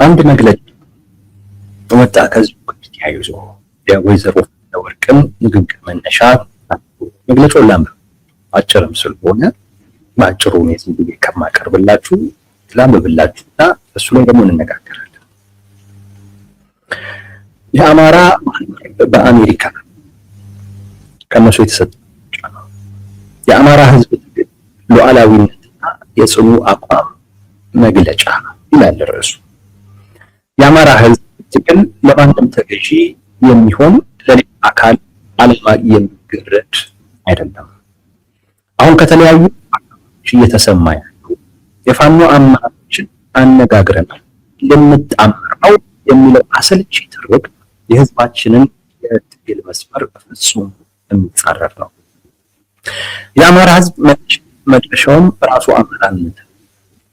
አንድ መግለጫ ወጣ። ከዚህ ተያይዞ የወይዘሮ ፈትለወርቅን ንግግር መነሻ መግለጫውን ላንብብ፣ አጭርም ስለሆነ በአጭሩ ነው ዝም ብዬ ከማቀርብላችሁ ላንብብላችሁና እሱ ላይ ደግሞ እንነጋገራለን። የአማራ በአሜሪካ ከነሱ የተሰጠ የአማራ ህዝብ ሉዓላዊነትና የጽኑ አቋም መግለጫ ይላል ርዕሱ። የአማራ ህዝብ ትግል ለማንም ተገዢ የሚሆን ለሌላ አካል ዓላማ የሚገረድ አይደለም። አሁን ከተለያዩ አካባቢዎች እየተሰማ ያሉ የፋኖ አመራሮችን አነጋግረናል። ልንጣመረው የሚለው አሰልቺ ትርክ የህዝባችንን የትግል መስመር ፍጹም የሚጻረር ነው። የአማራ ህዝብ መድረሻውም ራሱ አማራነት።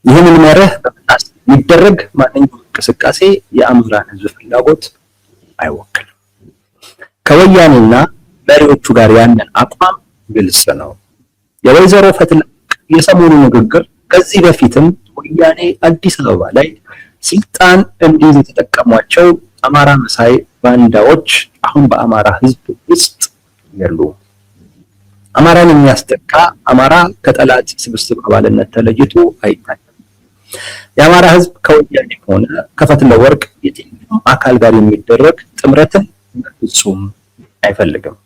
ይህንን መርህ በመጣስ የሚደረግ ማንኛውም እንቅስቃሴ የአማራን ህዝብ ፍላጎት አይወክልም። ከወያኔና መሪዎቹ ጋር ያለን አቋም ግልጽ ነው። የወይዘሮ ፈትለወርቅ የሰሞኑ ንግግር ከዚህ በፊትም ወያኔ አዲስ አበባ ላይ ስልጣን እንዲይዝ የተጠቀሟቸው አማራ መሳይ ባንዳዎች አሁን በአማራ ህዝብ ውስጥ የሉም። አማራን የሚያስጠቃ አማራ ከጠላት ስብስብ አባልነት ተለይቶ አይታይም። የአማራ ህዝብ ከወያኔ ሆነ ከፈትለወርቅ የትኛውም አካል ጋር የሚደረግ ጥምረትን በፍጹም አይፈልግም።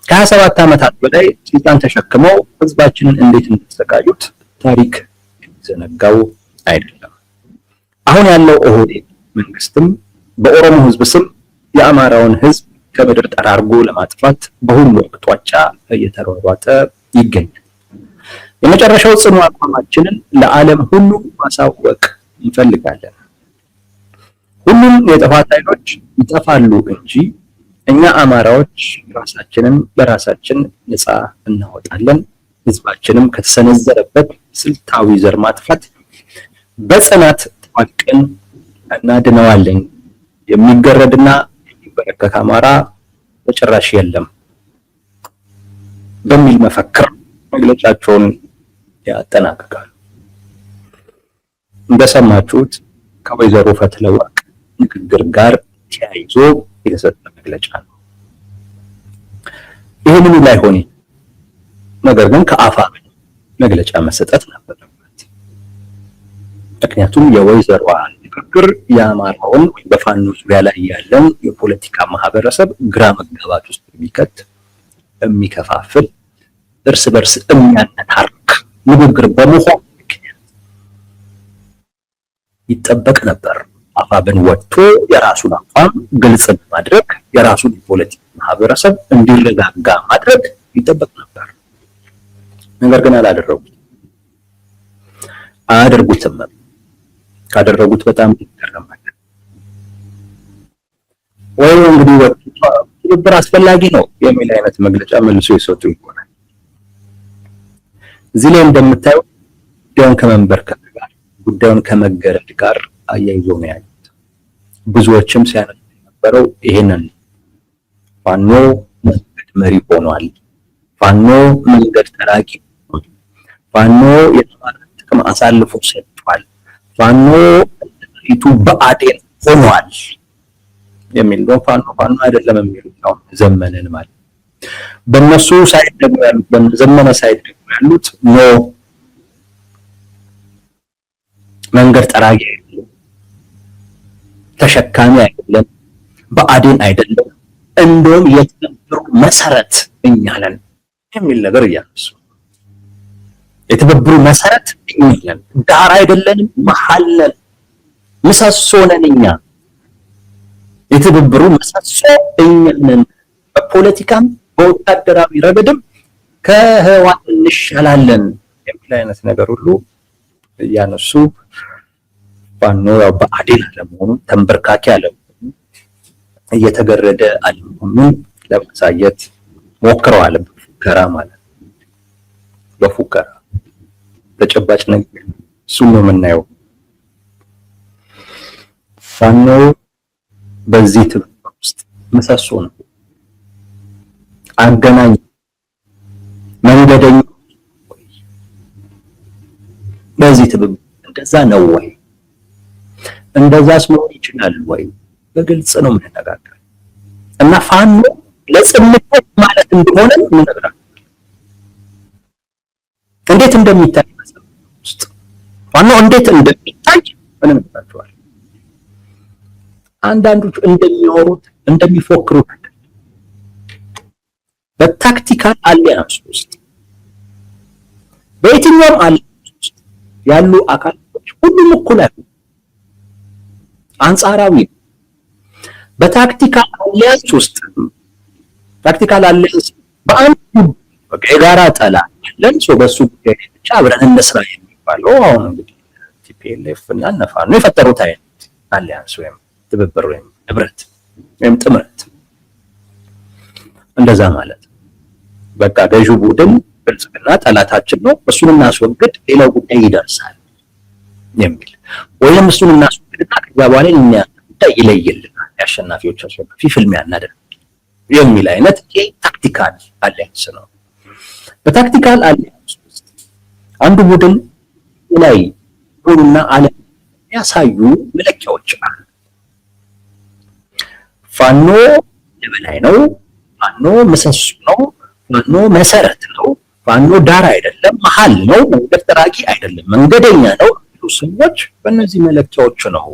ከ27 ዓመታት በላይ ስልጣን ተሸክመው ህዝባችንን እንዴት እንዳሰቃዩት ታሪክ የሚዘነጋው አይደለም። አሁን ያለው ኦህዴድ መንግስትም በኦሮሞ ህዝብ ስም የአማራውን ህዝብ ከምድር ጠራርጎ ለማጥፋት በሁሉ አቅጣጫ እየተሯሯጠ ይገኛል። የመጨረሻው ጽኑ አቋማችንን ለዓለም ሁሉ ማሳወቅ እንፈልጋለን። ሁሉም የጥፋት ኃይሎች ይጠፋሉ እንጂ እኛ አማራዎች ራሳችንን በራሳችን ነፃ እናወጣለን። ህዝባችንም ከተሰነዘረበት ስልታዊ ዘር ማጥፋት በጽናት ተዋቅን እናድነዋለን። የሚገረድና የሚበረከክ አማራ በጭራሽ የለም በሚል መፈክር መግለጫቸውን ያጠናቅቃሉ። እንደሰማችሁት ከወይዘሮ ፈትለወርቅ ንግግር ጋር ተያይዞ የተሰጠ መግለጫ ነው። ይህንኑ ላይሆን ነገር ግን ከአፋር መግለጫ መሰጠት ነበረበት። ምክንያቱም የወይዘሮዋ ንግግር የአማራውን በፋኖ ዙሪያ ላይ ያለን የፖለቲካ ማህበረሰብ ግራ መጋባት ውስጥ የሚከት የሚከፋፍል እርስ በርስ የሚያነታርክ ንግግር በመሆኑ ምክንያት ይጠበቅ ነበር። አፋብን ወጥቶ የራሱን አቋም ግልጽ በማድረግ የራሱን የፖለቲካ ማህበረሰብ እንዲረጋጋ ማድረግ ይጠበቅ ነበር። ነገር ግን አያደርጉትም። ካደረጉት በጣም ይገረማል። ወይም እንግዲህ ትብብር አስፈላጊ ነው የሚል አይነት መግለጫ መልሶ ይሰጡ ይሆናል። እዚህ ላይ እንደምታዩት ጉዳዩን ከመንበርከክ ጋር ጉዳዩን ከመገረድ ጋር አያይዞ ነው ያሉት። ብዙዎችም ሲያነሱ የነበረው ይሄንን ፋኖ መንገድ መሪ ሆኗል፣ ፋኖ መንገድ ጠራቂ ሆኗል፣ ፋኖ የአማራን ጥቅም አሳልፎ ሰጥቷል፣ ፋኖ ኢቱ በአዴን ሆኗል የሚል ነው። ፋኖ አይደለም የሚሉት ነው ዘመነን ማለት። በእነሱ ሳይድ ደግሞ ያሉት በዘመነ ሳይድ ደግሞ ያሉት ኖ መንገድ ጠራጊ አይደለም፣ ተሸካሚ አይደለም፣ በአዴን አይደለም፣ እንደውም የትብብሩ መሰረት እኛ ነን የሚል ነገር እያነሱ የትብብሩ መሰረት እኛ ነን፣ ዳር አይደለንም፣ መሀል ነን፣ ምሰሶ ነን እኛ። የትብብሩ ምሰሶ እኛ ነን። በፖለቲካም በወታደራዊ ረገድም ከህወሓት እንሻላለን የሚል አይነት ነገር ሁሉ እያነሱ ፋኖ ያው በአዴን አለመሆኑን ተንበርካኪ አለመሆኑን እየተገረደ አለመሆኑን ለማሳየት ሞክረዋል። በፉከራ ማለት በፉከራ ተጨባጭ ነገር እሱን ነው የምናየው። ፋኖ በዚህ ትብብር ውስጥ ምሰሶ ነው፣ አገናኝ መንገደኛ። በዚህ ትብብር እንደዛ ነው ወይ? እንደዛስ መሆን ይችላል ወይ? በግልጽ ነው የምንነጋገር እና ፋኖ ለጽልመት ማለት እንደሆነ እንነግራለን። እንዴት እንደሚታይ ውስጥ ፋኖ እንዴት እንደሚታይ እንነግራቸዋለን። አንዳንዶቹ እንደሚወሩት እንደሚፎክሩት በታክቲካል አሊያንስ ውስጥ በየትኛውም አሊያንስ ውስጥ ያሉ አካሎች ሁሉም እኩል አይደሉም፣ አንጻራዊ። በታክቲካል አሊያንስ ውስጥ ታክቲካል አሊያንስ በአንዱ የጋራ ጠላት ያለን ሰው በሱ ጉዳይ ብቻ አብረን እንስራ የሚባለው አሁን እንግዲህ ቲፒኤልኤፍ እና ፋኖ የፈጠሩት አይነት አሊያንስ ወይም ትብብር ወይም ህብረት ወይም ጥምረት እንደዛ ማለት በቃ ገዢው ቡድን ብልጽግና ጠላታችን ነው፣ እሱን እናስወግድ፣ ሌላው ጉዳይ ይደርሳል የሚል ወይም እሱን እናስወግድና ከዛ በኋላ እኛ ጉዳይ ይለይልናል፣ የአሸናፊዎች አሸናፊ ፍልሚያ እናደርግ የሚል አይነት ታክቲካል አሊያንስ ነው። በታክቲካል አሊያንስ ውስጥ አንዱ ቡድን ላይ ሆኑና ዓለም ያሳዩ መለኪያዎች አሉ። ፋኖ የበላይ ነው፣ ፋኖ ምሰሶ ነው፣ ፋኖ መሰረት ነው፣ ፋኖ ዳር አይደለም መሀል ነው፣ መንገድ ጠራጊ አይደለም መንገደኛ ነው። ሰዎች በእነዚህ መለኪያዎች ነው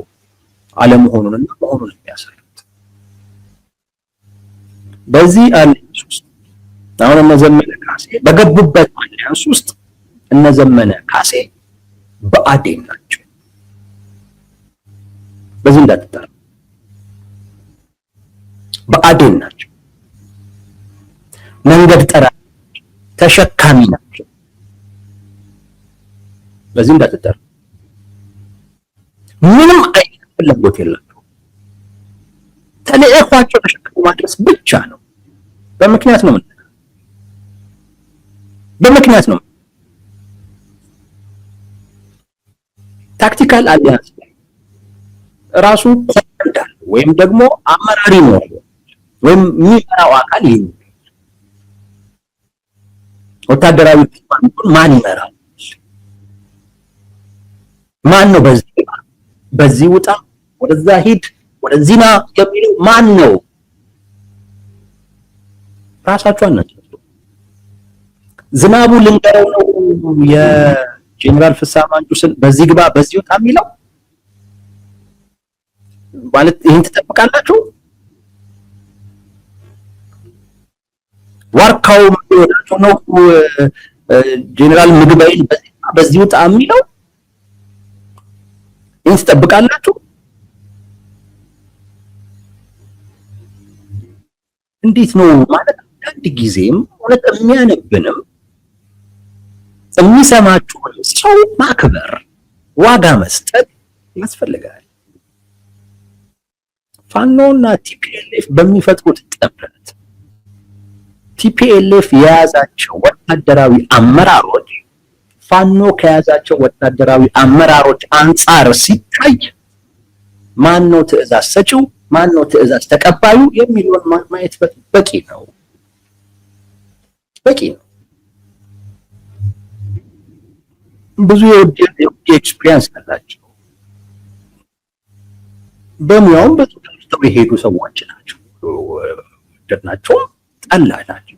አለመሆኑንና መሆኑን የሚያሳዩት። በዚህ አሊያንስ ውስጥ አሁን እነ ዘመነ ካሴ በገቡበት አሊያንስ ውስጥ እነ ዘመነ ካሴ ብአዴን ናቸው። በዚህ እንዳትጠራ ብአዴን ናቸው። መንገድ ጠራጊ ተሸካሚ ናቸው። በዚህ እንዳትጠራ ምንም አይነት ፍላጎት የላቸው። ተልዕኳቸው ተሸክሞ ማድረስ ብቻ ነው። በምክንያት ነው በምክንያት ነው። ታክቲካል አሊያንስ ራሱ ኮማንደር ወይም ደግሞ አመራሪ ነው ወይም የሚመራው አካል ይሄ ወታደራዊ ኮማንዶን ማን ይመራል? ማን ነው? በዚህ ውጣ፣ ወደዛ ሂድ፣ ወደዚህ ና የሚለው ማን ነው? ራሳቸው ናቸው። ዝናቡ ልንገረው ነው የጄኔራል ፍስሐ ማንጁስን በዚህ ግባ በዚህ ወጣ የሚለው ማለት ይሄን ትጠብቃላችሁ? ዋርካው ወዳቸው ነው ጄኔራል ምግበይን በዚህ ወጣ የሚለው ይሄን ትጠብቃላችሁ? እንዴት ነው ማለት አንድ ጊዜም እውነት የሚያነብንም የሚሰማችሁን ሰው ማክበር ዋጋ መስጠት ያስፈልጋል። ፋኖና ቲፒኤልኤፍ በሚፈጥሩት ጥምረት ቲፒኤልኤፍ የያዛቸው ወታደራዊ አመራሮች ፋኖ ከያዛቸው ወታደራዊ አመራሮች አንጻር ሲታይ ማን ነው ትዕዛዝ ሰጪው፣ ማን ነው ትዕዛዝ ተቀባዩ የሚለውን ማየት በቂ ነው። በቂ ነው። ብዙ የውጊያ ኤክስፒሪየንስ አላቸው። በሙያውም በተወሰኑ የሄዱ ሰዎች ናቸው። ወደድናቸው ጠላናቸው።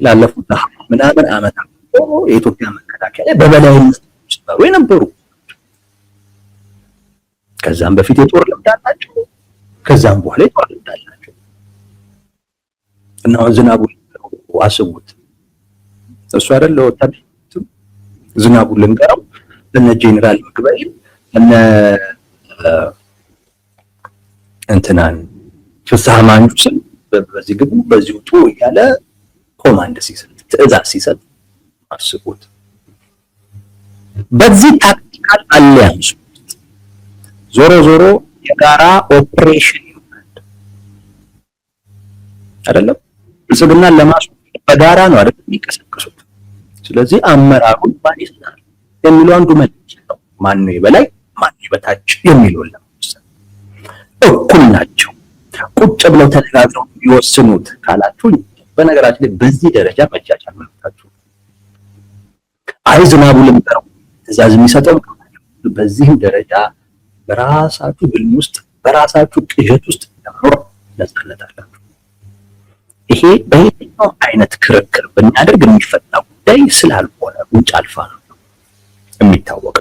ላለፉት ምናምን ዓመታት የኢትዮጵያ መከላከያ ላይ በበላይነት ሲሰሩ የነበሩ ከዛም በፊት የጦር ልምድ አላቸው፣ ከዛም በኋላ የጦር ልምድ አላቸው እና ዝናቡ አስቡት እሱ አይደለ ወታደር ዝናቡ ልንገረው እነ ጄኔራል ምግበይን እነ እንትናን ፍስሐ ማንጁስን በዚህ ግቡ በዚህ ውጡ እያለ ኮማንድ ሲሰጥ ትዕዛዝ ሲሰጥ አስቡት። በዚህ ታክቲካል አሊያንስ ዞሮ ዞሮ የጋራ ኦፕሬሽን ይሆናል አይደለም። ብልጽግናን ለማስወገድ በጋራ ነው አይደል የሚንቀሳቀሱት። ስለዚህ አመራሩን ማን ይሰራል የሚለው አንዱ መለኪያ ነው። ማን ነው የበላይ ማን ነው የበታች የሚለው ለምሳሌ እኩል ናቸው። ቁጭ ብለው ተነጋግረው ይወስኑት ካላችሁ በነገራችን ላይ በዚህ ደረጃ መቻቻል መጣችሁ። አይ ዝናቡ ልምጠረው ትእዛዝ የሚሰጠው በዚህም ደረጃ በራሳችሁ ህልም ውስጥ በራሳችሁ ቅዠት ውስጥ ለመኖር ነፃነት አላችሁ። ይሄ በየትኛው አይነት ክርክር ብናደርግ የሚፈታ ጉዳይ ስላልሆነ ጉንጭ አልፋ ነው የሚታወቅ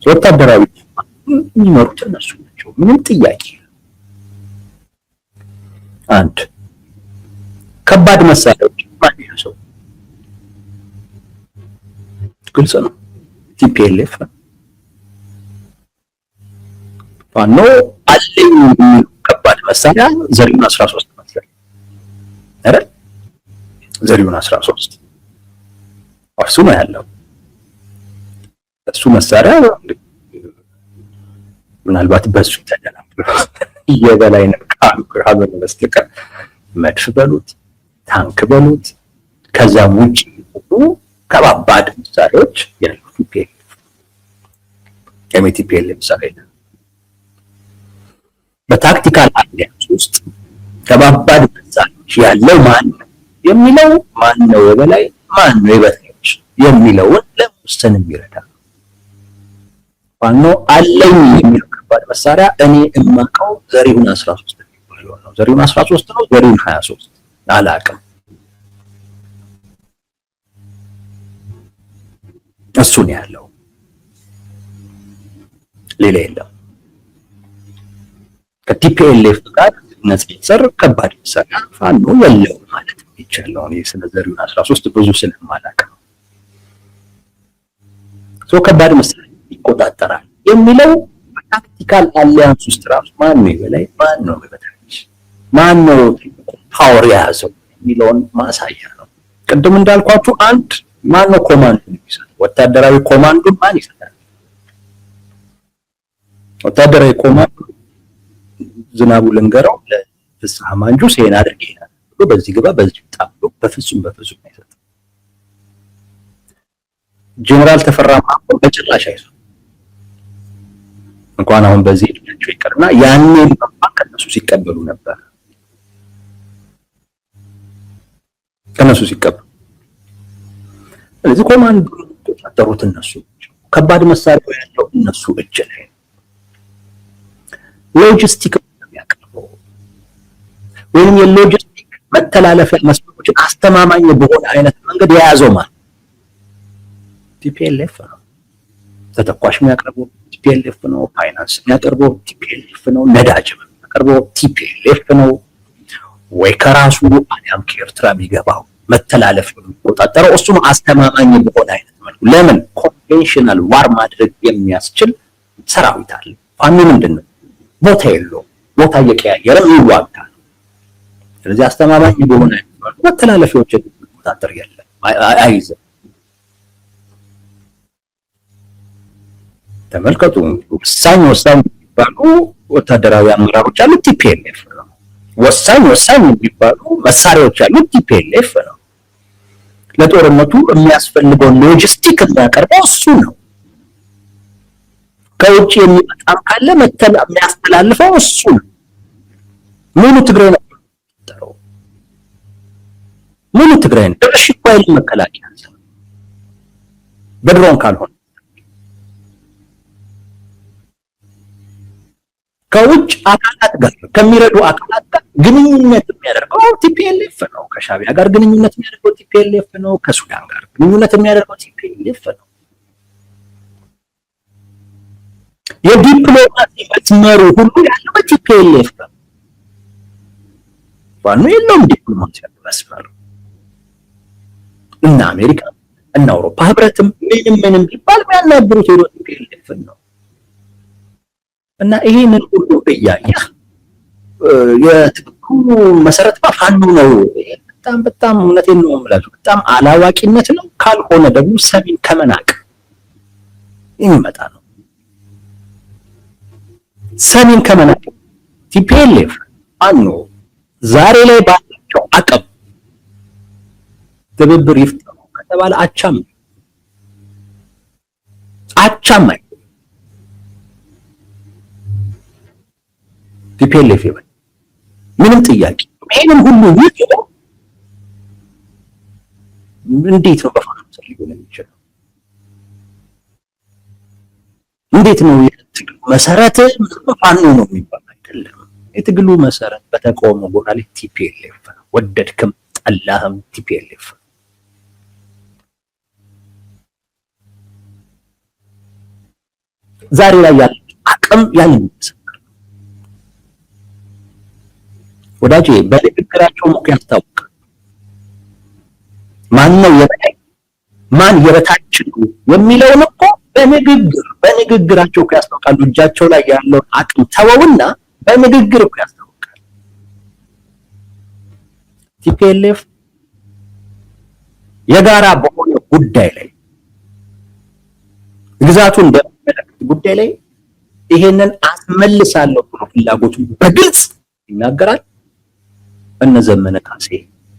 ወታደራዊ የሚመሩት እነሱ ናቸው። ምንም ጥያቄ አንድ ከባድ መሳሪያዎች ማን ያዘው? ግልጽ ነው። ቲፒኤልኤፍ ነው። ፋኖ አለኝ ከባድ መሳሪያ ዘሪሁን 13 መሰለኝ አይደል? ዘሪሁን 13 እሱ ነው ያለው። እሱ መሳሪያ ምናልባት በሱ ተደናብሮ የበላይነት ካልሆነ በስተቀር መድፍ በሉት ታንክ በሉት ከዛም ውጪ ሁሉ ከባባድ መሳሪያዎች ያሉት ቲፒኤልኤፍ ምሳሌ በታክቲካል አሊያንስ ውስጥ ከባባድ መሳሪያዎች ያለው ማን ነው የሚለው ማን ነው የበላይ ማን ነው የበታች የሚለውን ለመወሰን የሚረዳ ፋኖ አለኝ የሚለው ከባድ መሳሪያ እኔ እማቀው ዘሪሁን 13 ነው። ዘሪሁን 13 ነው። ዘሪሁን 23 አላውቅም። እሱ ነው ያለው፣ ሌላ የለም። ከቲፒኤልኤፍ ጋር ንጽጽር ከባድ መሳሪያ ፋኖ የለውም ማለት ይቻላል። እኔ ስለ ዘሪሁን 13 ብዙ ስለማላውቅ ነው። ከባድ መሳሪያ ይቆጣጠራል የሚለው በታክቲካል አሊያንስ ውስጥ ራሱ ማን ነው የበላይ ማን ነው የበታች ማን ነው ፓወር የያዘው የሚለውን ማሳያ ነው። ቅድም እንዳልኳችሁ አንድ ማን ነው ኮማንድ የሚሰጠው? ወታደራዊ ኮማንዱን ማን ይሰጣል? ወታደራዊ ኮማንዱ ዝናቡ ልንገረው ለፍስሐ ማንጁስ ይሄን አድርጌ ይላል ብሎ በዚህ ግባ በዚህ ወጣ ብሎ በፍጹም አይሰጥም። ጀነራል ተፈራ ማሞ በጭራሽ አይሰጥም። እንኳን አሁን በዚህ እድሜያቸው ይቀርና ያኔ እንኳን ከነሱ ሲቀበሉ ነበር። ከነሱ ሲቀበሉ ስለዚህ ኮማንዱ ተጠሩት እነሱ ከባድ መሳሪያው ያለው እነሱ እጅ ላይ ሎጂስቲክ የሚያቀርበው ወይም የሎጂስቲክ መተላለፊያ መስመሮችን አስተማማኝ በሆነ አይነት መንገድ የያዘው ማለት ቲፒኤልኤፍ ነው። ተተኳሽ የሚያቀርበው ቲፒኤልኤፍ ነው። ፋይናንስ የሚያቀርበው ቲፒኤልኤፍ ነው። ነዳጅ የሚያቀርበው ቲፒኤልኤፍ ነው። ወይ ከራሱ አሊያም ከኤርትራ የሚገባው መተላለፍ የሚቆጣጠረው እሱ ነው። አስተማማኝ በሆነ አይነት መልኩ ለምን ኮንቬንሽናል ዋር ማድረግ የሚያስችል ሰራዊት አለ። ፋኖ ምንድነው? ቦታ የለውም። ቦታ እየቀያየረ ይዋጋ ነው። ስለዚህ አስተማማኝ በሆነ አይነት መልኩ መተላለፊያዎችን የሚቆጣጠር የለም፣ አይይዝም። ተመልከቱ፣ ወሳኝ የሚባሉ ወታደራዊ አመራሮች አሉ፣ ቲፒኤልኤፍ ነው። ወሳኝ የሚባሉ መሳሪያዎች አሉ፣ ቲፒኤልኤፍ ነው። ለጦርነቱ የሚያስፈልገውን ሎጂስቲክ የሚያቀርበው እሱ ነው። ከውጭ የሚመጣም ካለ የሚያስተላልፈው እሱ ነው። ሙሉ ትግራይ ነው የሚጠራው። ሙሉ ትግራይ ነው። እሺ ቆይል መከላከያ በድሮን ካልሆነ ከውጭ አካላት ጋር ከሚረዱ አካላት ጋር ግንኙነት የሚያደርገው ቲፒኤልኤፍ ነው። ከሻቢያ ጋር ግንኙነት የሚያደርገው ቲፒኤልኤፍ ነው። ከሱዳን ጋር ግንኙነት የሚያደርገው ቲፒኤልኤፍ ነው። የዲፕሎማሲ መስመሩ ሁሉ ያለው በቲፒኤልኤፍ ነው። ፋኖ የለውም ዲፕሎማሲ መስመሩ። እና አሜሪካ እና አውሮፓ ህብረትም ምንም ቢባል የሚያናግሩት ቲፒኤልኤፍ ነው። እና ይሄንን ሁሉ እያየ የትግሉ መሰረት ፋኖ ነው። በጣም እውነቴን ነው የምላችሁ፣ በጣም አላዋቂነት ነው። ካልሆነ ደግሞ ሰሚን ከመናቅ የሚመጣ ነው። ሰሚን ከመናቅ ቲፒኤልኤፍ ፋኖ ዛሬ ላይ ባላቸው አቅም ትብብር ይፍጠሩ ከተባለ አቻም ቲፒኤልኤፍ ይበል ምንም ጥያቄ። ይሄንን ሁሉ ይዞ እንዴት ነው በፋኖ ስር ሊሆን የሚችለው? እንዴት ነው የትግሉ መሰረት ፋኖ ነው የሚባል አይደለም። የትግሉ መሰረት በተቃውሞ ጎራ ላይ ቲፒኤልኤፍ ወደድክም ጠላህም ቲፒኤልኤፍ። ዛሬ ላይ ያለ አቅም ያን ወዳጄ በንግግራቸው እኮ ያስታውቃል። ማን ነው የበላይ ማን የበታች ነው የሚለውን እኮ በንግግራቸው እኮ ያስታውቃሉ። እጃቸው ላይ ያለውን አቅም ተወውና በንግግር እኮ ያስታውቃል። ቲፒኤልኤፍ የጋራ በሆነ ጉዳይ ላይ ግዛቱን በሚመለከት ጉዳይ ላይ ይሄንን አስመልሳለሁ ብሎ ፍላጎቱን በግልጽ ይናገራል። እነ ዘመነ ካሴ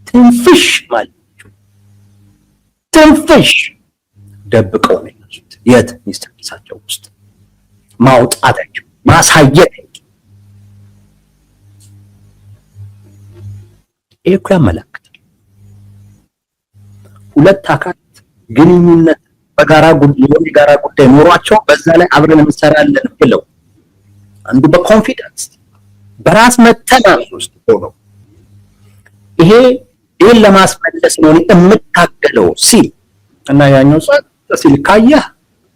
ትንፍሽ ማለት ትንፍሽ ደብቀው ነው ያሉት። የት ሚኒስትር ኪሳቸው ውስጥ ማውጣታቸው ማሳየት ይሄ እኮ ያመለክታል ሁለት አካላት ግንኙነት በጋራ ጉዳይ ኖሯቸው በዛ ላይ አብረን እንሰራለን ብለው አንዱ በኮንፊደንስ በራስ መተማመን ውስጥ ሆነው ይሄን ለማስመለስ ነው የምታገለው ሲል እና ያኛው ሲል ካየህ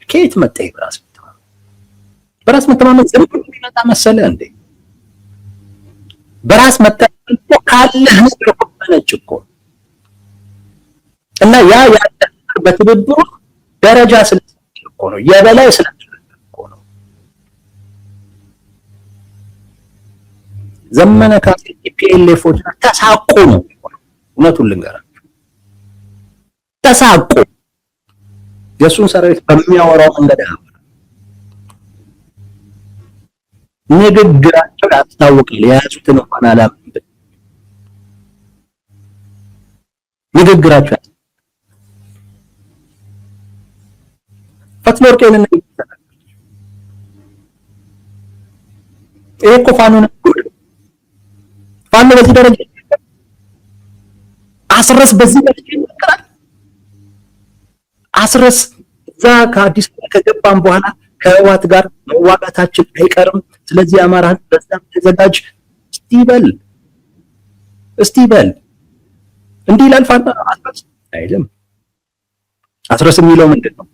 ከየት መጣ በራስ መተማመን ዝም ብሎ የሚመጣ መሰለ እንዴ? በራስ መተማመን እኮ ካለህ ነገር እኮ ነች እኮ እና ያ ያለ በትብብሩ ደረጃ ስለተሰጠ እኮ ነው የበላይ ስለተሰጠ እኮ ነው። ዘመነ ካሴ ቲፒኤልኤፎች ተሳቁ ነው። እውነቱን ልንገራችሁ ተሳቁ። የእሱን ሰራዊት በሚያወራው መንገድ ንግግራቸው ያስታውቃል። የያዙትን እንኳን አላምንም ንግግራቸው ፈትለወርቄን እና ይሄ እኮ ፋኖ ነው። ፋኖ በዚህ ደረጃ አስረስ በዚህ ደረጃ ይመከራል። አስረስ እዛ ከአዲስ ከገባን በኋላ ከህወሓት ጋር መዋጋታችን አይቀርም፣ ስለዚህ አማራን በዛም ተዘጋጅ እስቲ በል እንዲህ ይላል ፋኖ። አስረስ አይልም። አስረስ የሚለው ምንድን ነው?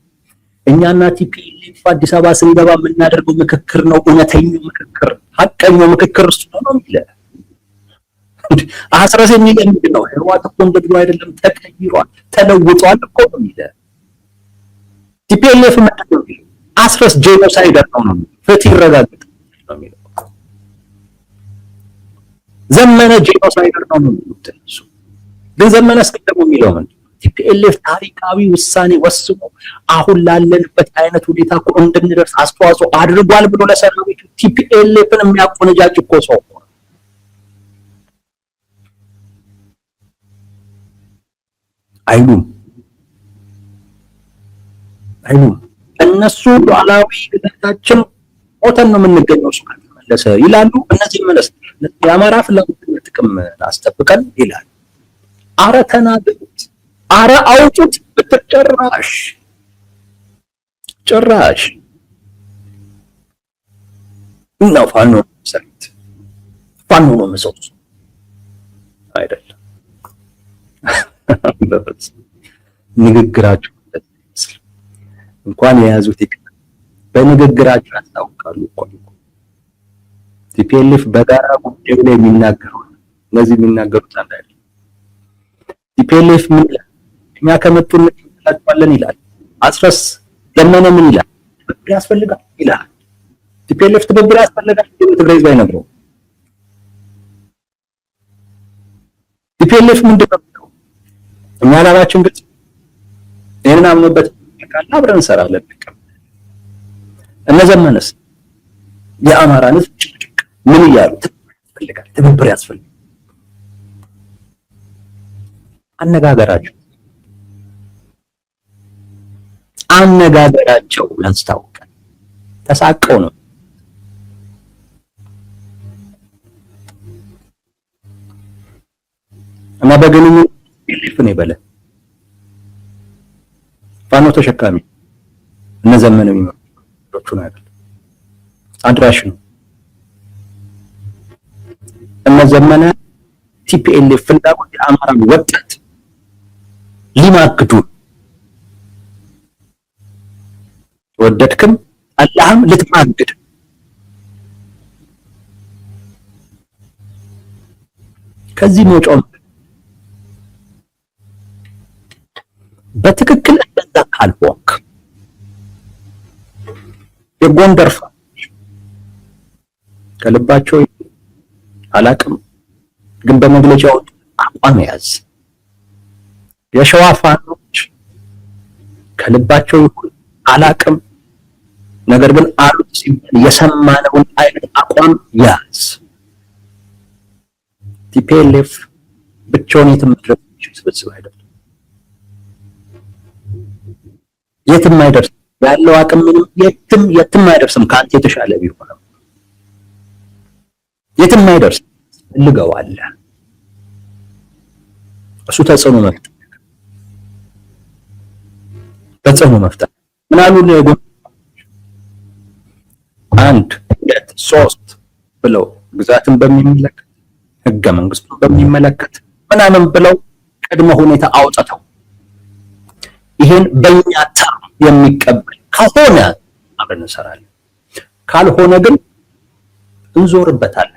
እኛና ቲፒኤልኤፍ አዲስ አበባ ስንገባ የምናደርገው ምክክር ነው፣ እውነተኛው ምክክር፣ ሀቀኛው ምክክር እሱ ነው የሚለው። አስረስ የሚለው ምንድን ነው? ህወሓት እኮ እንደ ድሮ አይደለም፣ ተቀይሯል፣ ተለውጧል እኮ ነው የሚለው። ቲፒኤልኤፍ ምንድን ነው የሚለው? አስረስ ጄኖሳይደር ነው ነው የሚለው። ፍትህ ይረጋገጥ ነው የሚለው። ዘመነ ጄኖሳይደር ነው ነው የሚሉት እነሱ። ግን ዘመነ እስከ ደግሞ የሚለው ምንድን ነው? ቲፒኤልኤፍ ታሪካዊ ውሳኔ ወስኖ አሁን ላለንበት አይነት ሁኔታ እኮ እንድንደርስ አስተዋጽኦ አድርጓል ብሎ ለሰራዊቱ ቲፒኤልኤፍን የሚያቆነጃጅ እኮ ሰው አይሉም። እነሱ ሉዓላዊ ግዛታችን ሞተን ነው የምንገኘው እሱ ካልተመለሰ ይላሉ። እነዚህ መለስ የአማራ ፍላጎትና ጥቅም አስጠብቀን ይላል። አረ ተናገሩት፣ አረ አውጡት። ጭራሽ ነው ፋኖ ሰሪት ፋኖ ነው ምሰሶ አይደለም። ንግግራቸው እንኳን የያዙት በንግግራቸው ያስታውቃሉ እኮ። ቲፒኤልኤፍ በጋራ ጉዳዩ ላይ የሚናገረው እነዚህ የሚናገሩት አንድ አይደለም። ቲፒኤልኤፍ ምን ይላል? እኛ ከመጡን እንላቸዋለን ይላል። አስረስ ዘመነ ምን ይላል? ትብብር ያስፈልጋል ይላል። ቲፒኤልኤፍ ትብብር ያስፈልጋል ትግራይ ህዝብ አይነግረውም። ቲፒኤልኤፍ ምንድን ነው? እኛ ዓላማችን ግልጽ፣ ይሄንን አምኖበት ካለ አብረን እንሰራለን። እነ ዘመነስ የአማራን ህዝብ ምን እያሉ ትብብር ያስፈልጋል። አነጋገራቸው ያስታውቃል። ተሳቀው ነው። እና በግንኙነት ቲፒኤልኤፍ ነው ይበለ ፋኖ ተሸካሚ እነ ዘመነ የሚመሩት አይደል፣ አድራሽ ነው። እነ ዘመነ ቲፒኤልኤፍ ፍላጎት የአማራን ወጣት ሊማግዱ ወደድክም አላህም ልትማግድ ከዚህ መውጫው በትክክል እንደዛ ካልሆንክ የጎንደር ፋኖች ከልባቸው አላቅም ግን በመግለጫው አቋም ያዝ። የሸዋ ፋኖች ከልባቸው አላቅም ነገር ግን አሉት ሲባል የሰማነውን አይነት አቋም ያዝ። ቲፒኤልኤፍ ብቻውን የትም መድረስ የሚችል ስብስብ አይደለም። የትም አይደርስም። ያለው አቅም ምንም የትም አይደርስም። ከአንተ የተሻለ ቢሆንም የትም አይደርስም። ልገዋለህ እሱ ተጽዕኖ መፍጠር ምን አሉ ነው አንድ ሁለት ሶስት ብለው ግዛትን በሚመለከት ህገ መንግስቱን በሚመለከት ምናምን ብለው ቅድመ ሁኔታ አውጥተው ይሄን በእኛ ተርም የሚቀበል ከሆነ አብረን እንሰራለን፣ ካልሆነ ግን እንዞርበታለን።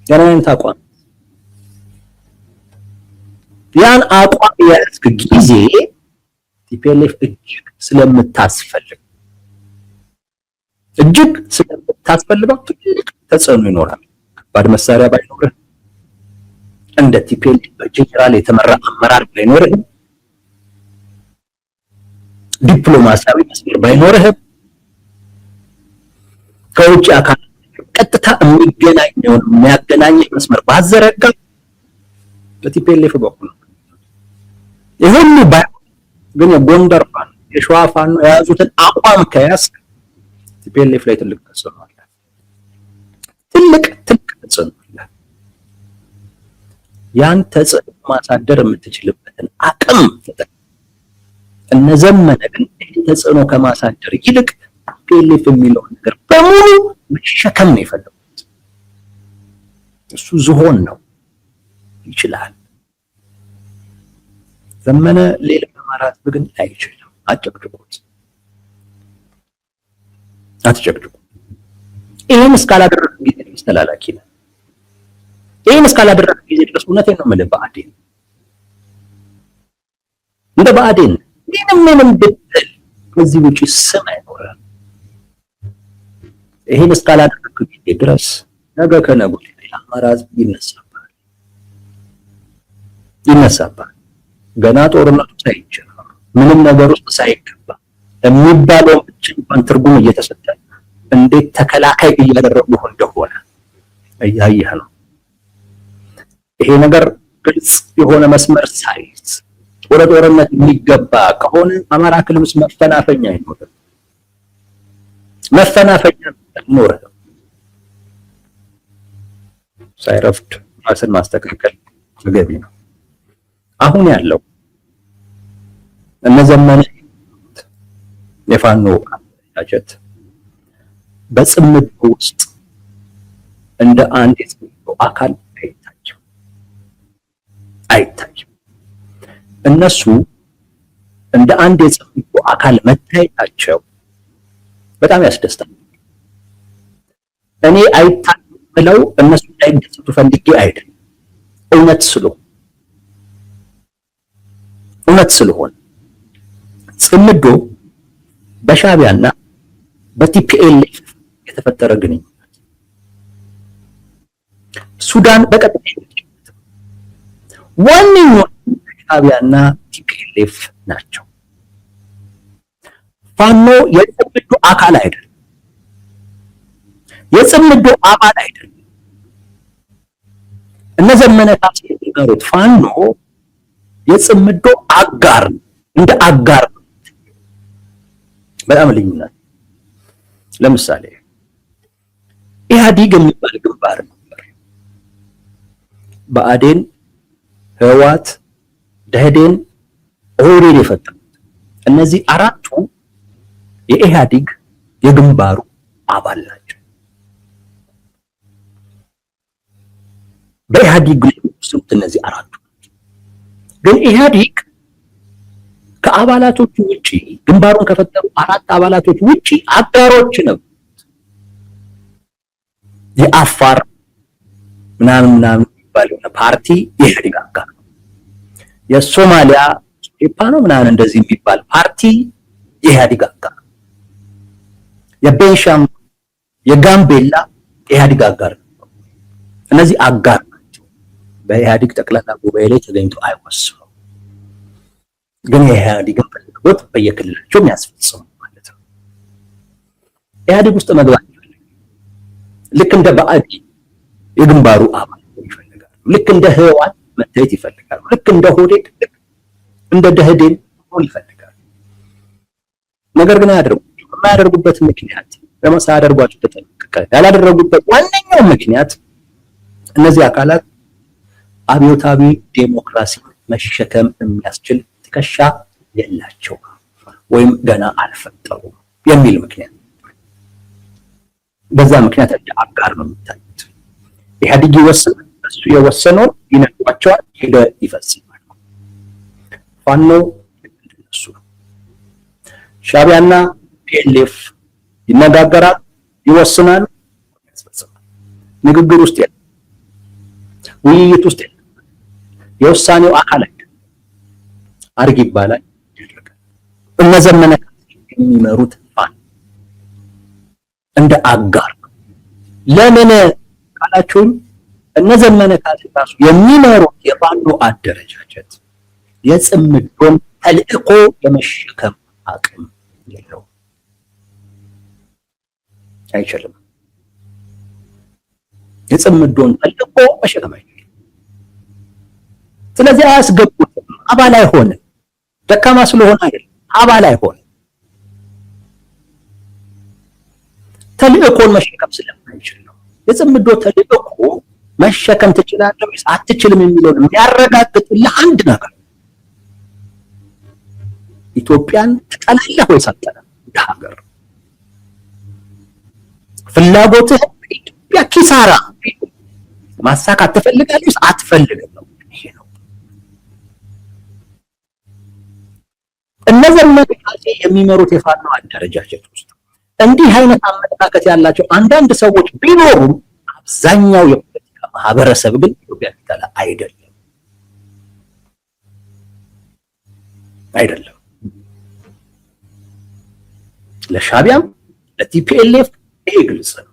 ያን አቋም ያን አቋም የያዝክ ጊዜ ቲፒኤልኤፍ እጅግ ስለምታስፈልገው ትልቅ ተጽዕኖ ይኖራል። ከባድ መሳሪያ ባይኖርህ እንደ ቲፒኤልኤፍ በጀነራል የተመራ አመራር ባይኖርህ ዲፕሎማሲያዊ መስመር ባይኖርህ ከውጭ አካል ቀጥታ የሚያገናኝህ መስመር ባዘረጋ በቲፒኤልኤፍ በኩል ይሁን ግን የጎንደር ፋኖ የሸዋ ፋኖ የያዙትን አቋም ከያዝክ ቲፒኤልኤፍ ላይ ትልቅ ተጽዕኖ አለ። ትልቅ ተጽዕኖ አለ። ያን ተጽዕኖ ማሳደር የምትችልበትን አቅም ተጠቅመህ እነ ዘመነ ግን ተጽዕኖ ከማሳደር ይልቅ ቲፒኤልኤፍ የሚለውን ነገር በሙሉ መሸከም ነው የፈለጉት። እሱ ዝሆን ነው፣ ይችላል። ዘመነ ሌላ አማራት ግን አይችልም። አትጨቅጭቁት። ይሄን እስካላደረክ ጊዜ ድረስ ተላላኪ ነህ። ይሄን እስካላደረክ ጊዜ ድረስ እውነቴን ነው የምልህ ብአዴን እንደ ብአዴን ምንም ብትል ከዚህ ውጪ ስም አይኖርም። ይሄን እስካላደረክ ጊዜ ድረስ ነገ ከነገ ወዲያ አማራ ህዝብ ይነሳባል። ገና ጦርነቱ ሳይጀምር ምንም ነገር ውስጥ ሳይገባ የሚባለው ብቻ እንኳን ትርጉም እየተሰጠ እንዴት ተከላካይ እያደረጉ እንደሆነ እያየህ ነው። ይሄ ነገር ግልጽ የሆነ መስመር ሳይዝ ወደ ጦርነት የሚገባ ከሆነ አማራ ክልል ውስጥ መፈናፈኛ አይኖርም። ሳይረፍድ ራስን ማስተካከል ተገቢ ነው። አሁን ያለው እነዘመነ የፋኖ አጀት በጽምዶ ውስጥ እንደ አንድ የጽምዶ አካል አይታይም። እነሱ እንደ አንድ የጽምዶ አካል መታየታቸው በጣም ያስደስታል። እኔ አይታይም ብለው እነሱ እንዳይደሰቱ ፈልጌ አይደለም፣ እውነት ስለሆነ ጽምዶ በሻዕቢያና በቲፒኤልኤፍ የተፈጠረ ግንኙነት ሱዳን በቀጥታ ዋነኛው ሻዕቢያና ቲፒኤልኤፍ ናቸው። ፋኖ የጽምዶ አካል አይደለም። እነ ዘመነ ካሴ የሚመሩት ፋኖ የጽምዶ አጋር እንደ አጋር በጣም ልዩነት። ለምሳሌ ኢህአዲግ የሚባል ግንባር ነበር። ብአዴን፣ ህወሓት፣ ደኢህዴን ኦህዴድ የፈጠሩት እነዚህ አራቱ የኢህአዴግ የግንባሩ አባል ናቸው። በኢህአዴግ ውስጥ እነዚህ አራቱ ግን ኢህአዴግ ከአባላቶቹ ውጪ ግንባሩን ከፈጠሩ አራት አባላቶች ውጪ አጋሮች ነው። የአፋር ምናምን የሚባለው ፓርቲ የኢህአዴግ አጋር ነው። የሶማሊያ ኢፓ ነው ምናምን እንደዚህ የሚባል ፓርቲ የኢህአዴግ አጋር ነው። የቤንሻንጉል የጋምቤላ የኢህአዴግ አጋር ነው። እነዚህ አጋር ናቸው። በኢህአዴግ ጠቅላላ ጉባኤ ላይ ተገኝቶ አይወስኑ፣ ግን የኢህአዴግን ፍላጎት በየክልላቸው የሚያስፈጽሙ ማለት ነው። ኢህአዴግ ውስጥ መግባት ልክ እንደ ብአዴን የግንባሩ አባል ይፈልጋሉ። ልክ እንደ ህወሓት መታየት ይፈልጋሉ። ልክ እንደ ኦህዴድ እንደ ደህዴን ሆን ይፈልጋሉ። ነገር ግን የማያደርጉበት ምክንያት ሳያደርጓቸው ተጠንቅቀ ያላደረጉበት ዋነኛው ምክንያት እነዚህ አካላት አብዮታዊ ዴሞክራሲ መሸከም የሚያስችል ትከሻ የላቸው ወይም ገና አልፈጠሩም የሚል ምክንያት፣ በዛ ምክንያት እንደ አጋር ነው የሚታዩት። ኢህአዴግ ይወስናል፣ እሱ የወሰነውን ይነግሯቸዋል፣ ሄደ ይፈጽማል። ፋኖ እንደነሱ ነው። ሻዕቢያና ፒኤልኤፍ ይነጋገራል፣ ይወስናል፣ ያስፈጽማል። ንግግር ውስጥ የለም፣ ውይይት ውስጥ የለም። የውሳኔው አካል አይደለም። አርግ ይባላል፣ ያደርጋል። እነ ዘመነ የሚመሩት ፋኖ እንደ አጋር ነው። ለምን ካላችሁም እነ ዘመነ ካሴ የሚመሩት የፋኖ አደረጃጀት የጽምዶን ተልእኮ የመሸከም አቅም የለውም፣ አይችልም። የጽምዶን ተልእኮ መሸከም አይችልም። ስለዚህ አያስገቡትም። አባል አይሆንም። ደካማ ስለሆነ አይደለም፣ አባል አይሆንም። ተልእኮን መሸከም ስለማይችል ነው። የጽምዶ ተልእኮ መሸከም ትችላለህ ወይስ አትችልም የሚለውን የሚያረጋግጥልህ አንድ ነገር፣ ኢትዮጵያን ትጠላለህ ወይስ አትጠላም? እንደ ሀገር ፍላጎትህ በኢትዮጵያ ኪሳራ ማሳካት ትፈልጋለህ ወይስ አትፈልግም ነው። ይሄ ነው። እነዚህ መጥቃቴ የሚመሩት የፋኖ አደረጃጀት ውስጥ እንዲህ አይነት አመለካከት ያላቸው አንዳንድ ሰዎች ቢኖሩም አብዛኛው የፖለቲካ ማህበረሰብ ግን ኢትዮጵያ ሊጠላ አይደለም። ለሻዕቢያም ለቲፒኤልኤፍ ይሄ ግልጽ ነው።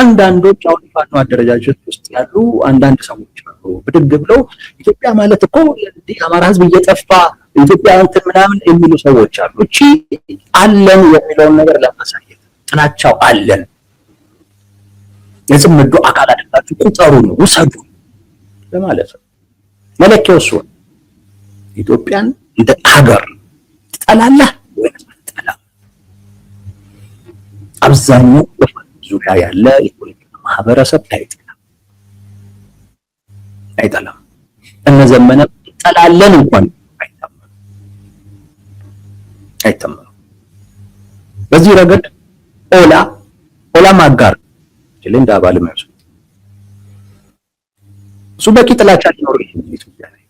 አንዳንዶች አሁን ፋኖ አደረጃጀት ውስጥ ያሉ አንዳንድ ሰዎች አሉ ብድግ ብለው ኢትዮጵያ ማለት እኮ የአማራ ሕዝብ እየጠፋ ኢትዮጵያ እንትን ምናምን የሚሉ ሰዎች አሉ። እቺ አለን የሚለውን ነገር ለማሳየት ጥላቻው አለን፣ የጽምዶ አካል አድርጋችሁ ቁጠሩ ነው ውሰዱ ለማለት ነው። መለኪያው እሱ ኢትዮጵያን እንደ ሀገር ትጠላለህ ወይስ አትጠላም? አብዛኛው ዙሪያ ያለ የፖለቲካ ማህበረሰብ አይጠላም። እነ ዘመነ ይጠላለን እንኳን አይተማም። በዚህ ረገድ ኦላ ማጋር እንደ አባል ማለት እሱ በቂ ጥላቻ ሊኖር ይችላል ኢትዮጵያ ላይ።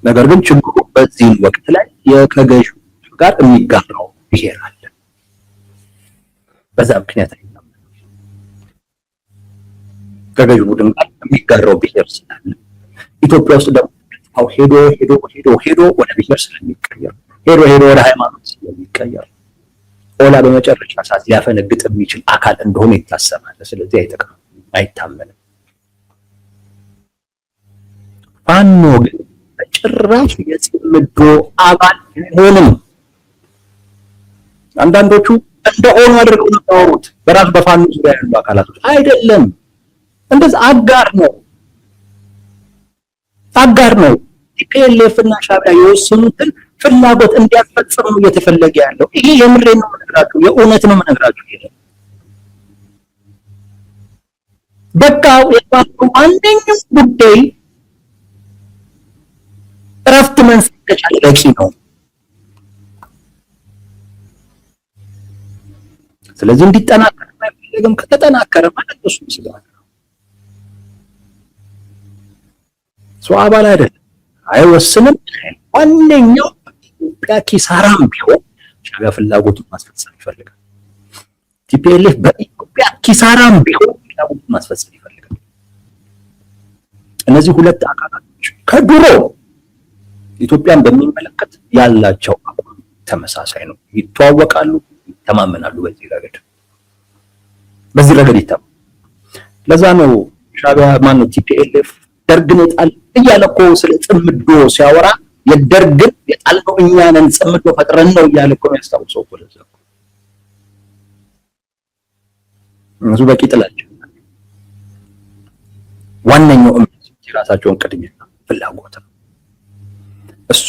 ነገር ግን ችግሩ በዚህ ወቅት ላይ ከገዢው ጋር የሚጋራው ብሔር አለ። በዛ ምክንያት አይደለም ከገዢው ቡድን ጋር የሚጋራው ብሔር ስላለ ኢትዮጵያ ውስጥ ደግሞ ሄዶ ወደ ብሔር ስለሚቀየር ሄዶ ወደ ሃይማኖት ስለሚቀየር ኦላ በመጨረሻ ሰዓት ሊያፈነግጥ የሚችል አካል እንደሆነ ይታሰባል። ስለዚህ አይታመንም። ፋኖ ግን በጭራሽ የጽምዶ አባል አይሆንም። አንዳንዶቹ እንደሆኑ አድርገው ነው የሚያወሩት። በራሱ በፋኖ ዙሪያ ያሉ አካላቶች አይደለም፣ እንደዚህ አጋር ነው። ቲፒኤልኤፍ እና ሻዕቢያ የወሰኑትን ፍላጎት እንዲያስፈጽም ነው እየተፈለገ ያለው። ይሄ የምሬን ነው የምነግራችሁ፣ የእውነት ነው የምነግራችሁ። ይሄ በቃ የፋኖ አንደኛው ጉዳይ እረፍት መንሳት ከቻለ በቂ ነው። ስለዚህ እንዲጠናከር አይፈልግም። ከተጠናከረ ማለት እሱ ስጋት ነው። ሰው አባል አይደለም፣ አይወስንም። ዋነኛው ኢትዮጵያ ኪሳራም ቢሆን ሻዕቢያ ፍላጎቱን ማስፈጸም ይፈልጋል። ቲፒኤልኤፍ በኢትዮጵያ ኪሳራም ቢሆን ፍላጎቱን ማስፈጸም ይፈልጋል። እነዚህ ሁለት አካላቶች ከድሮ ኢትዮጵያን በሚመለከት ያላቸው አቋም ተመሳሳይ ነው። ይተዋወቃሉ፣ ይተማመናሉ። በዚህ ረገድ ይተማመናሉ። ለዛ ነው ሻዕቢያ ማነው ቲፒኤልኤፍ ደርግን የጣል እያለ እኮ ስለ ጽምዶ ሲያወራ የደርግን የጣልነው እኛ ነን ጽምዶ ፈጥረን ነው እያለ እኮ የሚያስታውሰው እኮ ለዛ እኮ እነሱ በቂ ጥላቸው ዋነኛው የራሳቸውን ቅድሚያ ፍላጎት ነው። እሱ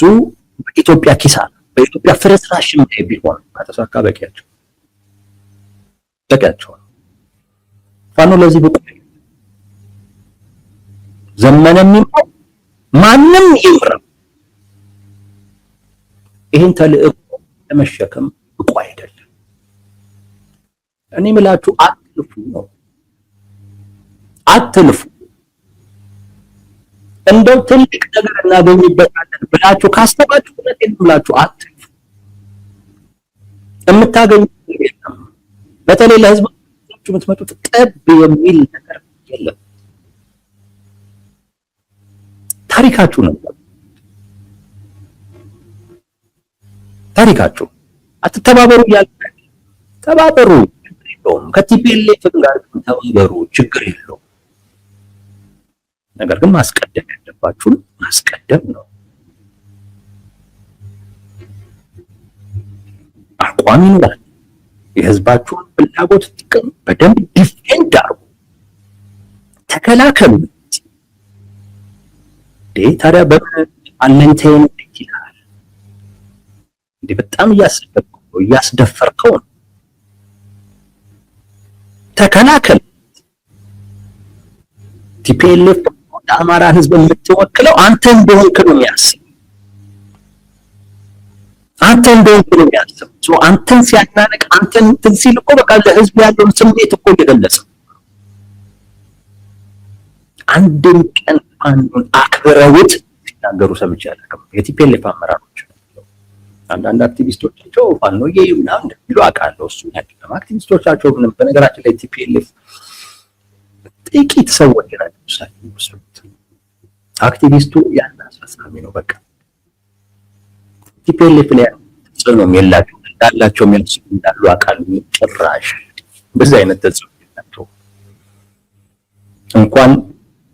በኢትዮጵያ ኪሳራ በኢትዮጵያ ፍርስራሽም ቢሆን ከተሳካ በቂያቸው ፋኖ ለዚህ ብቁ ዘመነ የሚባል ማንም ይምረው ይሄን ተልእኮ ለመሸከም ብቁ አይደለም። እኔ ምላችሁ አትልፉ ነው። አትልፉ እንደው ትልቅ ነገር እናገኝበታለን ብላችሁ ካስተባችሁ እውነቴን ብላችሁ አትልፉ። የምታገኙት የለም። በተለይ ለህዝብ የምትመጡት ጠብ የሚል ነገር የለም። ታሪካችሁ ነው። ታሪካችሁ አትተባበሩ እያለ ተባበሩ፣ ችግር የለውም። ከቲፒኤልኤፍ ጋር ተባበሩ፣ ችግር የለውም። ነገር ግን ማስቀደም ያለባችሁን ማስቀደም ነው። አቋም ይኖራል። የህዝባችሁን ፍላጎት ጥቅም በደንብ ዲፌንድ አድርጉ፣ ተከላከሉ። ታዲያ በአለኝታዬ ነው ይላል እንዴ? በጣም እያስደፈርከው ነው። ተከላከል። ቲፒኤልኤፍ ለአማራ ህዝብ የምትወክለው አንተ እንደሆንክ ነው የሚያስብ። አንተን ሲያናነቅ አንተን እንትን ሲል እኮ በቃ ለህዝብ ያለውን ስሜት እኮ እየገለጸ አንድም ቀን አንዱን አክብረውት ሲናገሩ ሰምቼ አላውቅም። የቲፒኤልኤፍ አመራሮች አንዳንድ አክቲቪስቶቻቸው ፋኖዬ ምናምን እንደሚሉ አውቃለሁ። እሱ አይደለም አክቲቪስቶቻቸው ምንም። በነገራችን ላይ ቲፒኤልኤፍ ጥቂት ሰዎች ናቸው ሳይሆን አክቲቪስቱ ያን አስፈጻሚ ነው። በቃ ቲፒኤልኤፍ ላይ ተጽዕኖም የላቸውም። እንዳላቸው የሚያስቡ እንዳሉ አውቃለሁ። ጭራሽ በዚህ አይነት ተጽዕኖ የላቸው እንኳን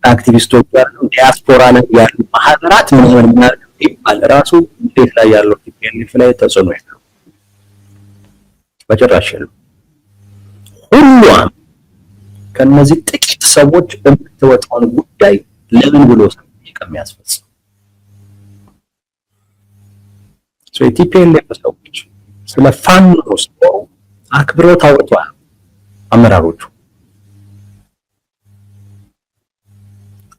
አክቲቪስቶች ያሉ ዲያስፖራ ላይ ያሉ ማህበራት ምናምን ይባል ራሱ እንዴት ላይ ያለው ቲፒኤልኤፍ ላይ ተጽዕኖ የለው በጭራሽ የለው። ሁሉም ከነዚህ ጥቂት ሰዎች የምትወጣውን ጉዳይ ለምን ብሎ የሚያስፈጽም የቲፒኤልኤፍ ሰዎች ስለ ፋኖ ወስደው አክብሮት አውርተዋል። አመራሮቹ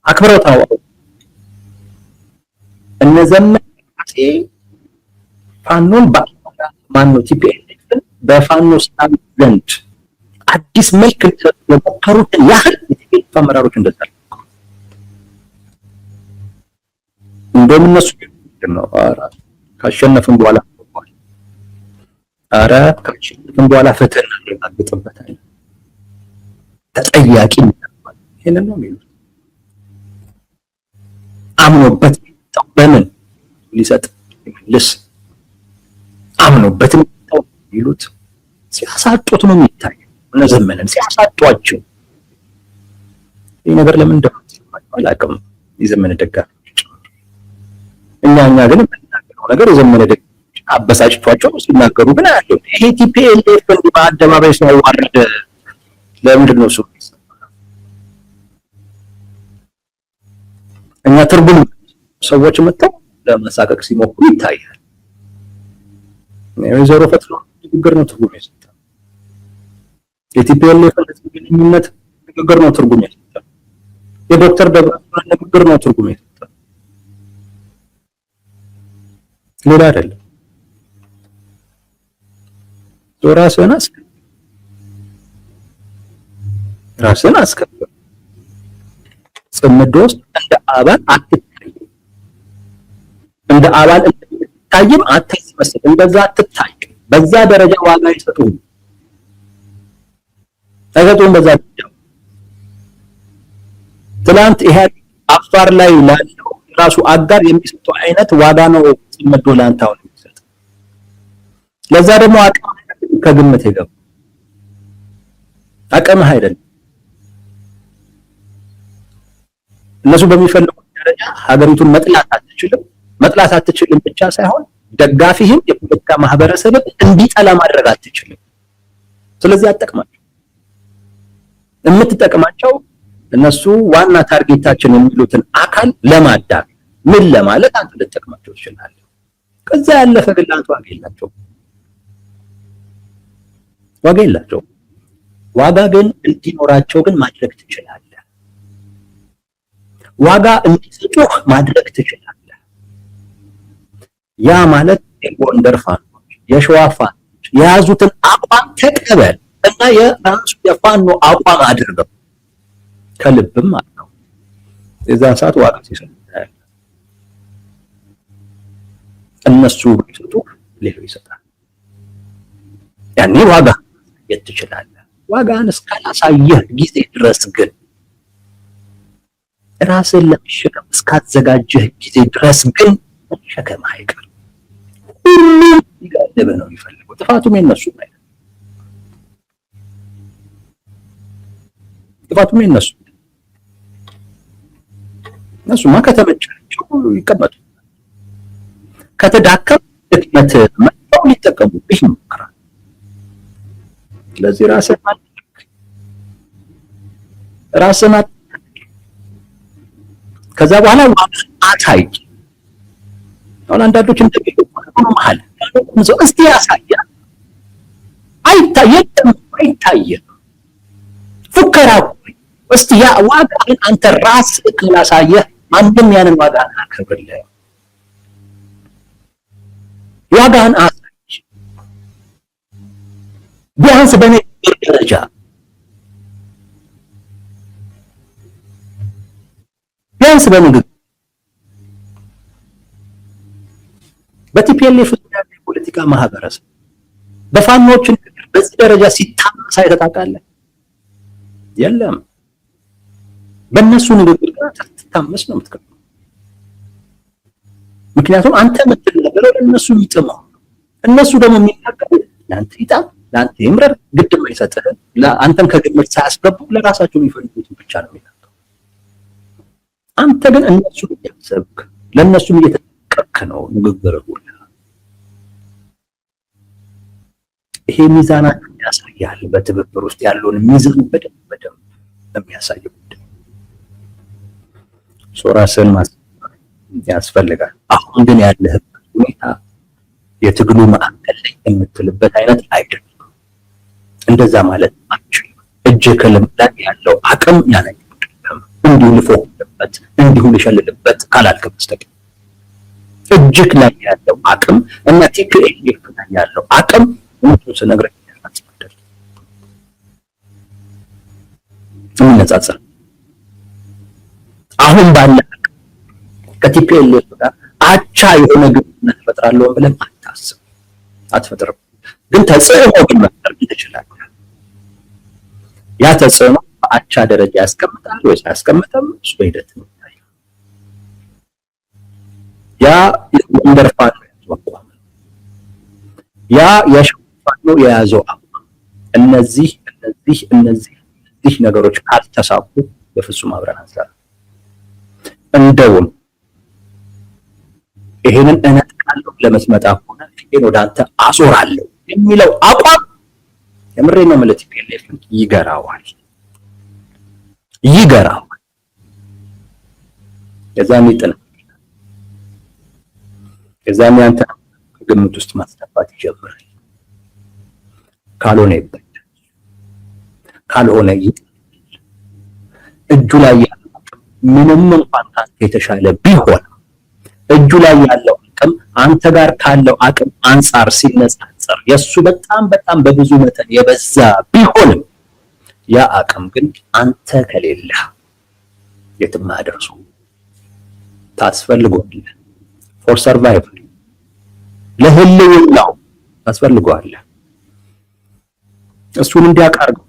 አክብሮት አውርተዋል። እነዘመን ፋኖን ማነው ቲፒኤልኤፍን በፋኖ ሰራዊት ዘንድ አዲስ መልክ የሞከሩትን ያህል የቲፒኤልኤፍ አመራሮች እንደዛ እንደውም እነሱ ነው ካሸነፍን በኋላ ካሸነፍን በኋላ ፍትህን እናረጋግጥበታለን፣ ተጠያቂ እንሆናለን። ይሄንን ነው የሚሉት። አምኖበት በምን ሊሰጥ ይመልስ አምኖበት ይሉት ሲያሳጡት ነው የሚታየው። እነ ዘመነን ሲያሳጧቸው ይሄ ነገር ለምን እንደሆነ አላውቅም። የዘመነ ደጋፊዎች እኛ ግን የምናገረው ነገር የዘመነ ደጋፊዎች አበሳጭቷቸው ሲናገሩ ግን አያለው። ይሄ ቲፒኤልኤፍ እንዲህ በአደባባይ ሲያዋርድ ለምንድን ነው እሱ እኛ ትርጉም ሰዎች መጥተው ለማሳቀቅ ሲሞክሩ ይታያል። የወይዘሮ ፈትሎ ንግግር ነው ትርጉም የሰጠው። የቲፒኤልኤፍ ግንኙነት ንግግር ነው ትርጉም የሰጠው። የዶክተር ደብረጽዮን ንግግር ነው ትርጉም የሰጠው። ሌላ አይደለም። ራስህን አስከብር። ጽምዶ ውስጥ እንደ አባል አትታይ፣ እንደ አባል እንድትታይም አታስመስል። እንደዛ አትታይ። በዛ ደረጃ ዋጋ አይሰጡም። በዛ ደረጃ ትላንት ይሄ አፋር ላይ ላለው ራሱ አጋር የሚሰጠው አይነት ዋጋ ነው ጽምዶ ላንታው የሚሰጥ። ለዛ ደግሞ አቅም ከግምት ይገባ አቅምህ አይደለም። እነሱ በሚፈልጉት ደረጃ ሀገሪቱን መጥላት አትችልም ብቻ ሳይሆን ደጋፊህም የፖለቲካ ማህበረሰብ እንዲጠላ ማድረግ አትችልም። ስለዚህ አትጠቅማቸው። የምትጠቅማቸው እነሱ ዋና ታርጌታችን የሚሉትን አካል ለማዳን ምን ለማለት አንተ ልትጠቅማቸው ትችላለህ። ከዛ ያለፈ ግን ለአንተ ዋጋ የላቸውም። ዋጋ ግን እንዲኖራቸው ግን ማድረግ ትችላለህ። ዋጋ እንዲሰጡህ ማድረግ ትችላለህ። ያ ማለት የጎንደር ፋኖች፣ የሸዋ ፋኖች የያዙትን አቋም ተቀበል እና የራሱ የፋኖ አቋም አድርገው ከልብም ማለት ነው። የዛን ሰዓት ዋጋ ሲሰጡ እነሱ ቢሰጡህ ሌላው ይሰጣል። ያኔ ዋጋ ትችላለህ። ዋጋን እስካላሳየህ ጊዜ ድረስ ግን ራስን ለመሸከም እስካዘጋጀህ ጊዜ ድረስ ግን መሸከም አይቀርም። ሁሉም ሊጋለብ ነው የሚፈልገው። ጥፋቱም የነሱ ነው። እነሱማ ከተመቻቸው ይቀመጡ። ከተዳከም ድክመት መጥተው ሊጠቀሙብህ ይሞክራል። ስለዚህ ራስን ከዛ በኋላ አታይ። አሁን አንዳንዶች እንደሚሉ መሀል እስቲ ያሳያ አይታየም። ፉከራ እስቲ ያ ዋጋህን አንተ ራስህ ካላሳየህ ማንም ያንን ዋጋ አያከብርልህም። ዋጋህን አሳይ። ቢያንስ በንግግር ደረጃ በቲፒኤልኤፍ ያለ የፖለቲካ ማህበረሰብ በፋኖች ንግግር በዚህ ደረጃ ሲታመስ አይተህ ታውቃለህ? የለም። በእነሱ ንግግር ጋር ትታመስ ነው የምትቀርበው። ምክንያቱም አንተ የምትናገረው ለእነሱ ይጥማው፣ እነሱ ደግሞ የሚናገሩት ለአንተ ይጣም፣ ለአንተ ይምረር፣ ግድም አይሰጥህም። አንተን ከግምት ሳያስገቡ ለራሳቸው የሚፈልጉትን ብቻ ነው የሚናገሩት። አንተ ግን እነሱ እያሰብክ ለእነሱም እየተጠቀምክ ነው ንግግር ሁላ። ይሄ ሚዛናችሁን ያሳያል። በትብብር ውስጥ ያለውን ሚዛን በደንብ የሚያሳይ ጉዳይ ራስን ማስተማር ያስፈልጋል። አሁን ግን ያለህበት ሁኔታ የትግሉ ማዕከል ላይ የምትልበት አይነት አይደለም። እንደዛ ማለት አትችልም። እጅ ከልም ላይ ያለው አቅም ያነኝ እንዲሁ ልፎክርበት እንዲሁ ልሸልልበት ካላልክ በስተቀር እጅክ ላይ ያለው አቅም እና ቲፒኤልኤፍ ላይ ያለው አቅም እውነቱን ስነግርህ ያስፈልጋል። እንነጻጸር። አሁን ባለ ከቲፒኤልኤፍ ጋር አቻ የሆነ ግንኙነት እፈጥራለሁ ብለህ አትፈጥርም። ግን ተጽዕኖ ግን መፍጠር ትችላለህ። ያ ተጽዕኖ በአቻ ደረጃ ያስቀምጣል ወይስ አያስቀምጥም? እሱ ሂደት ነው። ያ የጎንደር ፋኖ የያዘው አቋም ነው። ያ የሸዋ ፋኖ የያዘው አቋም። እነዚህ ነገሮች ካልተሳኩ በፍጹም አብረን አንሰራም። እንደውም ይሄንን እነጥቃለሁ ለመስመጣ ሆነ ፊቴን ወደ አንተ አዞራለሁ የሚለው አቋም የምሬን ነው ማለት ቲፒኤልኤፍ ይገራዋል። የዛኔ አንተ ከግምት ውስጥ ማስገባት ይጀምራል። ካልሆነ ይበላል፣ ካልሆነ ይጥላል። እጁ ላይ ያለው ምንም እንኳን ካንተ የተሻለ ቢሆን እጁ ላይ ያለው አቅም አንተ ጋር ካለው አቅም አንጻር ሲነጻጸር የሱ በጣም በብዙ መጠን የበዛ ቢሆንም ያ አቅም ግን አንተ ከሌለ የትም አያደርሱ። ታስፈልገዋለህ ፎር ሰርቫይቫል፣ ለህልውናው ታስፈልገዋለህ። እሱን እንዲያቀርበው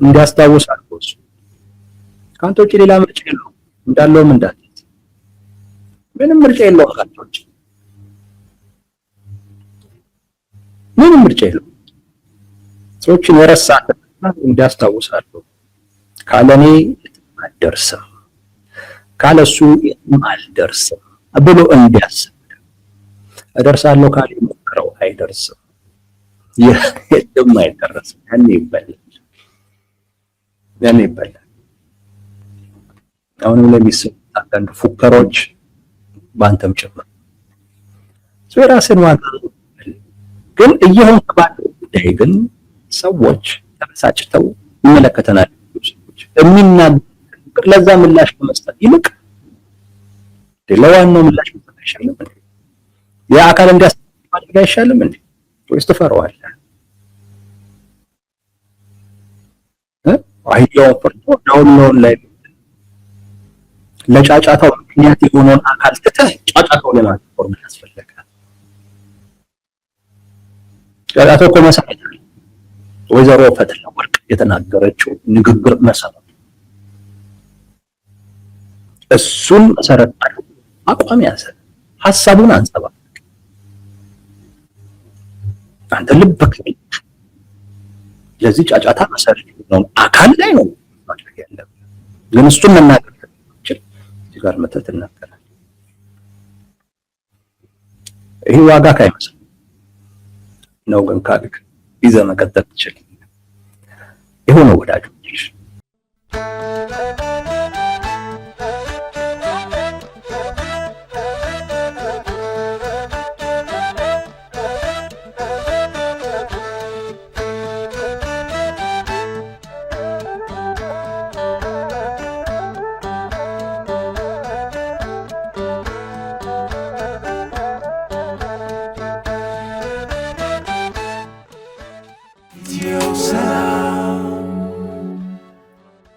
እንዲያስታውስ አድርጎ እሱ ከአንተ ውጭ ሌላ ምርጫ የለውም። እንዳለውም እንዳትት ምንም ምርጫ የለውም። ከአንተ ውጭ ምንም ምርጫ የለውም። ሰዎችን የረሳህ እንዲያስታውስ አድርጎ ካለኔ የትም አልደርስም፣ ካለሱ የትም አልደርስም ብሎ እንዲያስብ። እደርሳለሁ ካለ ሞክረው አይደርስም፣ የትም አይደርስም። ያኔ ይበላል። አሁንም ለሚሰጥ አንዳንድ ፉከሮች በአንተም ጭምር የራስን ዋጋ ግን እየሆንክ ባለው ጉዳይ ግን ሰዎች ተበሳጭተው ይመለከተናል። ሰዎች የሚናገር ለዛ ምላሽ ከመስጠት ይልቅ ለዋናው ምላሽ መስጠት አይሻልም እንዴ? የአካል እንዲያስተማር አይሻልም እንዴ? ወይስ ትፈራዋለህ? አይዲያውን ፈርቶ ዳውንሎድ ላይ ለጫጫታው ምክንያት የሆነውን አካል ትተህ ጫጫታው ላይ ማተኮር ምን ያስፈልጋል? ጫጫታው እኮ መሰረት ነው። ወይዘሮ ፈትለወርቅ የተናገረችው ንግግር መሰረት፣ እሱን መሰረት አድርጎ አቋም ያዘ፣ ሐሳቡን አንጸባረቀ። አንተ ልብ ከል ለዚህ ጫጫታ መሰረት ነው አካል ላይ ነው ማድረግ ያለብህ። ግን እሱን መናገር ይችላል እዚህ ጋር መተት እናገራለን። ይሄ ዋጋ ካይመስል ነው፣ ግን ካልክ ይዘህ መቀጠል ትችላለህ። ይሄው ነው ወዳጆች። Yo